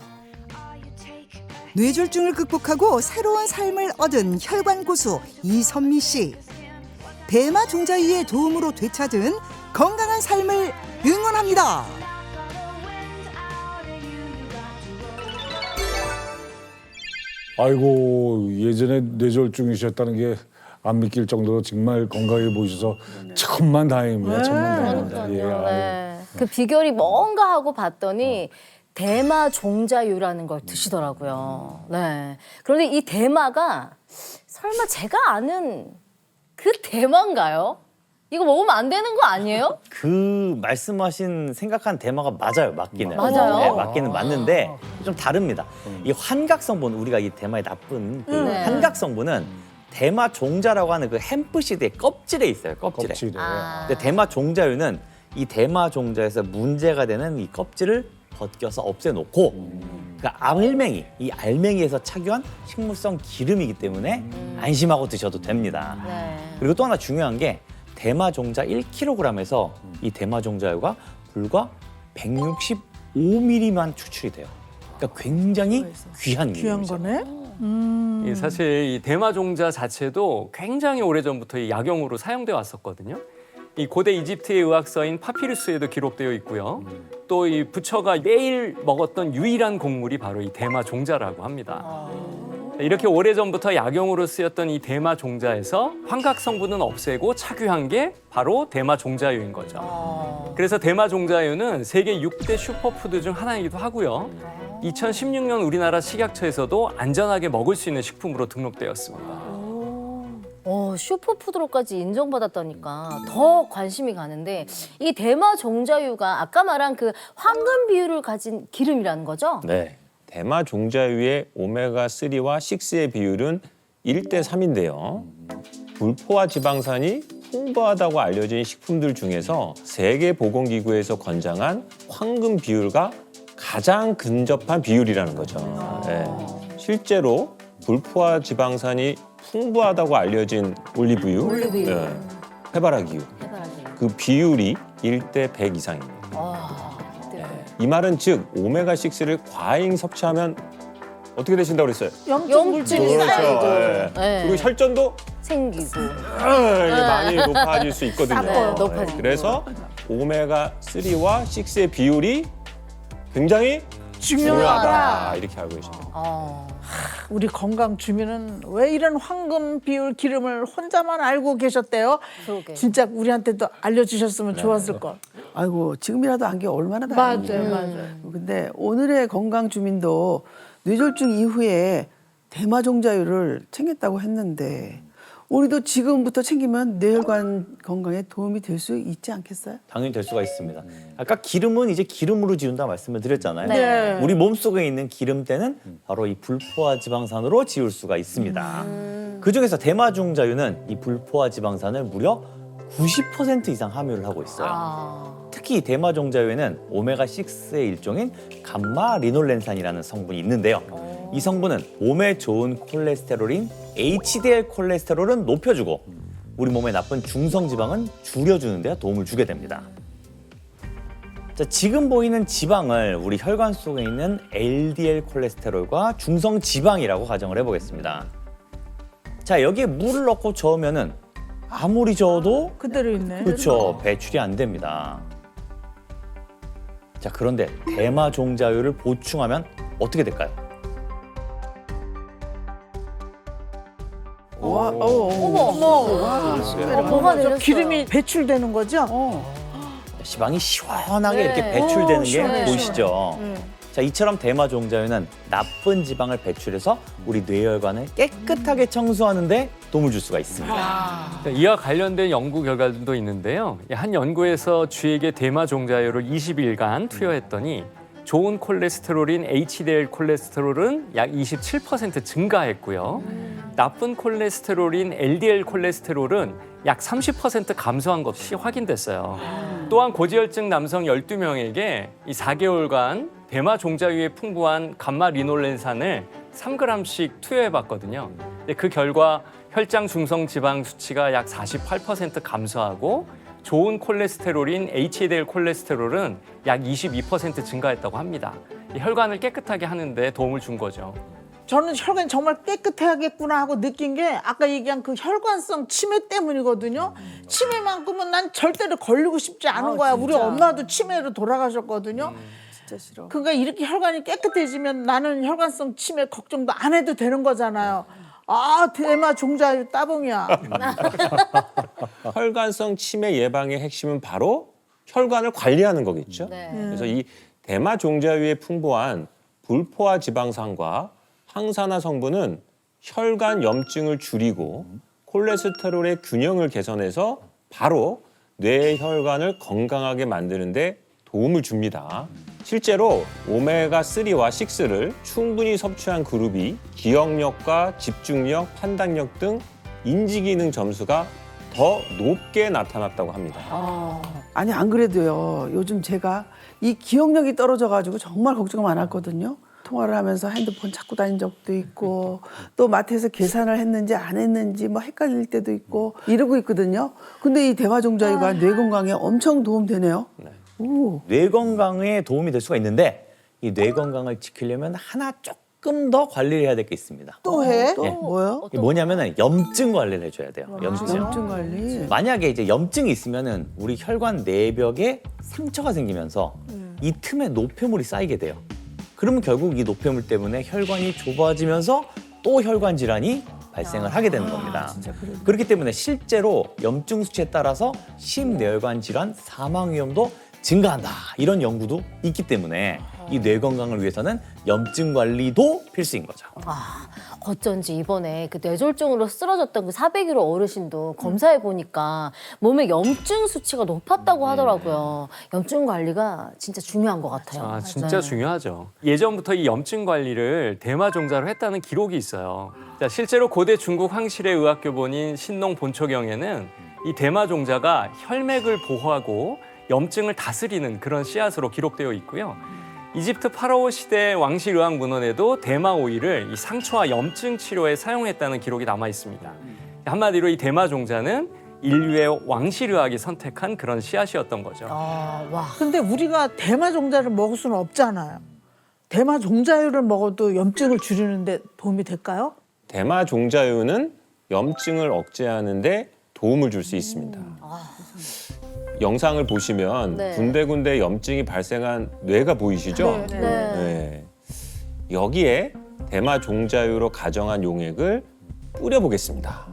[SPEAKER 8] 뇌졸중을 극복하고 새로운 삶을 얻은 혈관 고수 이선미 씨. 대마 종자유의 도움으로 되찾은 건강한 삶을 응원합니다.
[SPEAKER 6] 아이고 예전에 뇌졸중이셨다는 게 안 믿길 정도로 정말 건강해 보셔서 천만다행입니다. 천만다행입니다. 예, 아유.
[SPEAKER 2] 네. 그 비결이 뭔가 하고 봤더니 대마 종자유라는 걸 드시더라고요. 네. 그런데 이 대마가 설마 제가 아는 그 대마인가요? 이거 먹으면 안 되는 거 아니에요?
[SPEAKER 4] 그 말씀하신 생각한 대마가 맞아요. 맞기는.
[SPEAKER 2] 맞아요?
[SPEAKER 4] 네, 맞기는 맞는데 좀 다릅니다. 이 환각 성분 우리가 이 대마의 나쁜 그
[SPEAKER 2] 네.
[SPEAKER 4] 환각 성분은 대마 종자라고 하는 그 햄프시드의 껍질에 있어요. 껍질에.
[SPEAKER 6] 껍질에.
[SPEAKER 4] 근데 대마 종자유는 이 대마 종자에서 문제가 되는 이 껍질을 벗겨서 없애놓고 그 알맹이, 이 알맹이에서 착유한 식물성 기름이기 때문에 안심하고 드셔도 됩니다.
[SPEAKER 2] 네.
[SPEAKER 4] 그리고 또 하나 중요한 게 대마 종자 1kg에서 이 대마 종자유가 불과 165ml만 추출이 돼요. 그러니까 굉장히 귀한
[SPEAKER 1] 귀한
[SPEAKER 4] 기름이죠.
[SPEAKER 1] 거네.
[SPEAKER 7] 이 사실 이 대마 종자 자체도 굉장히 오래전부터 이 약용으로 사용돼 왔었거든요. 이 고대 이집트의 의학서인 파피루스에도 기록되어 있고요. 또 이 부처가 매일 먹었던 유일한 곡물이 바로 이 대마 종자라고 합니다. 이렇게 오래전부터 약용으로 쓰였던 이 대마 종자에서 환각 성분은 없애고 착유한 게 바로 대마 종자유인 거죠. 그래서 대마 종자유는 세계 6대 슈퍼푸드 중 하나이기도 하고요. 2016년 우리나라 식약처에서도 안전하게 먹을 수 있는 식품으로 등록되었습니다.
[SPEAKER 2] 슈퍼푸드로까지 인정받았다니까 더 관심이 가는데 이 대마 종자유가 아까 말한 그 황금 비율을 가진 기름이라는 거죠?
[SPEAKER 5] 네. 대마 종자유의 오메가3와 6의 비율은 1대 3인데요. 불포화 지방산이 풍부하다고 알려진 식품들 중에서 세계보건기구에서 권장한 황금 비율과 가장 근접한 비율이라는 거죠. 네. 실제로 불포화 지방산이 풍부하다고 알려진 올리브유, 네. 해바라기유, 그 비율이 1대 100 이상입니다. 이 말은 즉 오메가6를 과잉 섭취하면 어떻게 되신다고 그랬어요?
[SPEAKER 2] 염증이 쌓이고
[SPEAKER 5] 네.
[SPEAKER 2] 네.
[SPEAKER 5] 그리고 혈전도
[SPEAKER 2] 생기고
[SPEAKER 5] 많이 높아질 수 있거든요.
[SPEAKER 2] 네, 높아지고.
[SPEAKER 5] 그래서 오메가3와 6의 비율이 굉장히 중요하다. 이렇게 알고 계십니다.
[SPEAKER 1] 우리 건강 주민은 왜 이런 황금 비율 기름을 혼자만 알고 계셨대요?
[SPEAKER 2] 그러게.
[SPEAKER 1] 진짜 우리한테도 알려주셨으면 좋았을 걸.
[SPEAKER 3] 아이고 지금이라도 안 게 얼마나
[SPEAKER 1] 맞아요,
[SPEAKER 3] 다행이에요.
[SPEAKER 1] 맞아요.
[SPEAKER 3] 근데 오늘의 건강 주민도 뇌졸중 이후에 대마 종자유를 챙겼다고 했는데 우리도 지금부터 챙기면 뇌혈관 건강에 도움이 될 수 있지 않겠어요?
[SPEAKER 4] 당연히 될 수가 있습니다. 아까 기름은 이제 기름으로 지운다 말씀을 드렸잖아요.
[SPEAKER 1] 네.
[SPEAKER 4] 우리 몸속에 있는 기름때는 바로 이 불포화 지방산으로 지울 수가 있습니다. 그중에서 대마 종자유는 이 불포화 지방산을 무려 90% 이상 함유를 하고 있어요. 특히 이 대마 종자유에는 오메가6의 일종인 감마 리놀렌산이라는 성분이 있는데요. 이 성분은 몸에 좋은 콜레스테롤인 HDL 콜레스테롤은 높여주고 우리 몸에 나쁜 중성 지방은 줄여주는 데 도움을 주게 됩니다. 자, 지금 보이는 지방을 우리 혈관 속에 있는 LDL 콜레스테롤과 중성 지방이라고 가정을 해보겠습니다. 자, 여기에 물을 넣고 저으면은 아무리 저어도
[SPEAKER 1] 그대로 있네.
[SPEAKER 4] 그렇죠, 배출이 안 됩니다. 자, 그런데 대마 종자유를 보충하면 어떻게 될까요?
[SPEAKER 2] 뭐가 내렸어요?
[SPEAKER 1] 기름이 배출되는 거죠?
[SPEAKER 4] 지방이 시원하게
[SPEAKER 2] 네.
[SPEAKER 4] 이렇게 배출되는 게
[SPEAKER 1] 시원해,
[SPEAKER 4] 보이시죠? 자, 이처럼 대마 종자유는 나쁜 지방을 배출해서 우리 뇌혈관을 깨끗하게 청소하는 데 도움을 줄 수가 있습니다.
[SPEAKER 7] 이와 관련된 연구 결과도 있는데요. 한 연구에서 쥐에게 대마 종자유를 20일간 투여했더니 좋은 콜레스테롤인 HDL 콜레스테롤은 약 27% 증가했고요. 나쁜 콜레스테롤인 LDL 콜레스테롤은 약 30% 감소한 것이 확인됐어요. 또한 고지혈증 남성 12명에게 이 4개월간 대마 종자유에 풍부한 감마 리놀렌산을 3g씩 투여해봤거든요. 그 결과 혈장 중성 지방 수치가 약 48% 감소하고 좋은 콜레스테롤인 HDL 콜레스테롤은 약 22% 증가했다고 합니다. 이 혈관을 깨끗하게 하는데 도움을 준 거죠.
[SPEAKER 1] 저는 혈관이 정말 깨끗해야겠구나 하고 느낀 게 아까 얘기한 그 혈관성 치매 때문이거든요. 치매만큼은 난 절대로 걸리고 싶지 않은 거야. 우리 엄마도 치매로 돌아가셨거든요.
[SPEAKER 3] 진짜 싫어.
[SPEAKER 1] 그러니까 이렇게 혈관이 깨끗해지면 나는 혈관성 치매 걱정도 안 해도 되는 거잖아요. 아, 대마 종자유 따봉이야.
[SPEAKER 5] 혈관성 치매 예방의 핵심은 바로 혈관을 관리하는 거겠죠.
[SPEAKER 2] 네.
[SPEAKER 5] 그래서 이 대마 종자유에 풍부한 불포화 지방산과 항산화 성분은 혈관 염증을 줄이고 콜레스테롤의 균형을 개선해서 바로 뇌혈관을 건강하게 만드는 데 도움을 줍니다. 실제로 오메가3와 6를 충분히 섭취한 그룹이 기억력과 집중력, 판단력 등 인지기능 점수가 더 높게 나타났다고 합니다.
[SPEAKER 3] 아니 안 그래도요. 요즘 제가 이 기억력이 떨어져가지고 정말 걱정 많았거든요. 통화를 하면서 핸드폰 찾고 다닌 적도 있고 또 마트에서 계산을 했는지 안 했는지 뭐 헷갈릴 때도 있고 이러고 있거든요. 근데 이 대마 종자유가 뇌 건강에 엄청 도움되네요. 오.
[SPEAKER 4] 뇌 건강에 도움이 될 수가 있는데 이 뇌 건강을 지키려면 하나 조금 더 관리를 해야 될 게 있습니다.
[SPEAKER 3] 또 해? 또
[SPEAKER 4] 예.
[SPEAKER 3] 뭐요?
[SPEAKER 4] 이게 뭐냐면은 염증 관리를 해줘야 돼요. 염증.
[SPEAKER 3] 염증 관리.
[SPEAKER 4] 만약에 이제 염증이 있으면은 우리 혈관 내벽에 상처가 생기면서 이 틈에 노폐물이 쌓이게 돼요. 그러면 결국 이 노폐물 때문에 혈관이 좁아지면서 또 혈관 질환이 발생을 하게 되는 겁니다. 그렇기 때문에 실제로 염증 수치에 따라서 심뇌혈관 질환 사망 위험도 증가한다. 이런 연구도 있기 때문에 이 뇌 건강을 위해서는 염증 관리도 필수인 거죠.
[SPEAKER 2] 어쩐지 이번에 그 뇌졸중으로 쓰러졌던 그 401호 어르신도 검사해 보니까 몸에 염증 수치가 높았다고 하더라고요. 염증 관리가 진짜 중요한 것 같아요.
[SPEAKER 7] 아, 진짜
[SPEAKER 2] 네.
[SPEAKER 7] 중요하죠. 예전부터 이 염증 관리를 대마종자로 했다는 기록이 있어요. 자, 실제로 고대 중국 황실의 의학교본인 신농 본초경에는 이 대마종자가 혈맥을 보호하고 염증을 다스리는 그런 씨앗으로 기록되어 있고요. 이집트 파라오 시대 왕실 의학 문헌에도 대마 오일을 이 상처와 염증 치료에 사용했다는 기록이 남아 있습니다. 한마디로 이 대마 종자는 인류의 왕실 의학이 선택한 그런 씨앗이었던 거죠.
[SPEAKER 2] 아, 와.
[SPEAKER 1] 근데 우리가 대마 종자를 먹을 수는 없잖아요. 대마 종자유를 먹어도 염증을 줄이는데 도움이 될까요?
[SPEAKER 5] 대마 종자유는 염증을 억제하는데 도움을 줄 수 있습니다. 영상을 보시면
[SPEAKER 2] 네.
[SPEAKER 5] 군데군데 염증이 발생한 뇌가 보이시죠?
[SPEAKER 2] 네.
[SPEAKER 5] 네. 여기에 대마 종자유로 가정한 용액을 뿌려보겠습니다.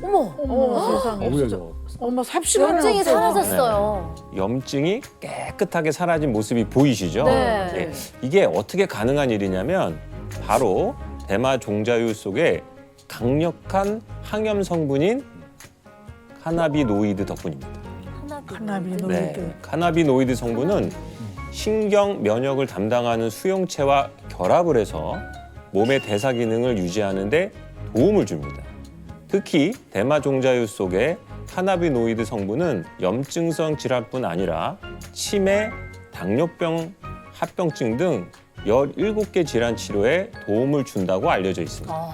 [SPEAKER 2] 어머,
[SPEAKER 1] 어머 세상에.
[SPEAKER 6] 어부야 저.
[SPEAKER 1] 어머 삽시간에
[SPEAKER 2] 염증이
[SPEAKER 1] 없어.
[SPEAKER 2] 사라졌어요.
[SPEAKER 5] 염증이 깨끗하게 사라진 모습이 보이시죠?
[SPEAKER 2] 네.
[SPEAKER 5] 예. 이게 어떻게 가능한 일이냐면 바로 대마 종자유 속에 강력한 항염 성분인 카나비노이드 덕분입니다.
[SPEAKER 1] 카나비노이드.
[SPEAKER 5] 네. 카나비노이드 성분은 신경 면역을 담당하는 수용체와 결합을 해서 몸의 대사 기능을 유지하는 데 도움을 줍니다. 특히 대마 종자유 속의 카나비노이드 성분은 염증성 질환뿐 아니라 치매, 당뇨병, 합병증 등 17개 질환 치료에 도움을 준다고 알려져 있습니다.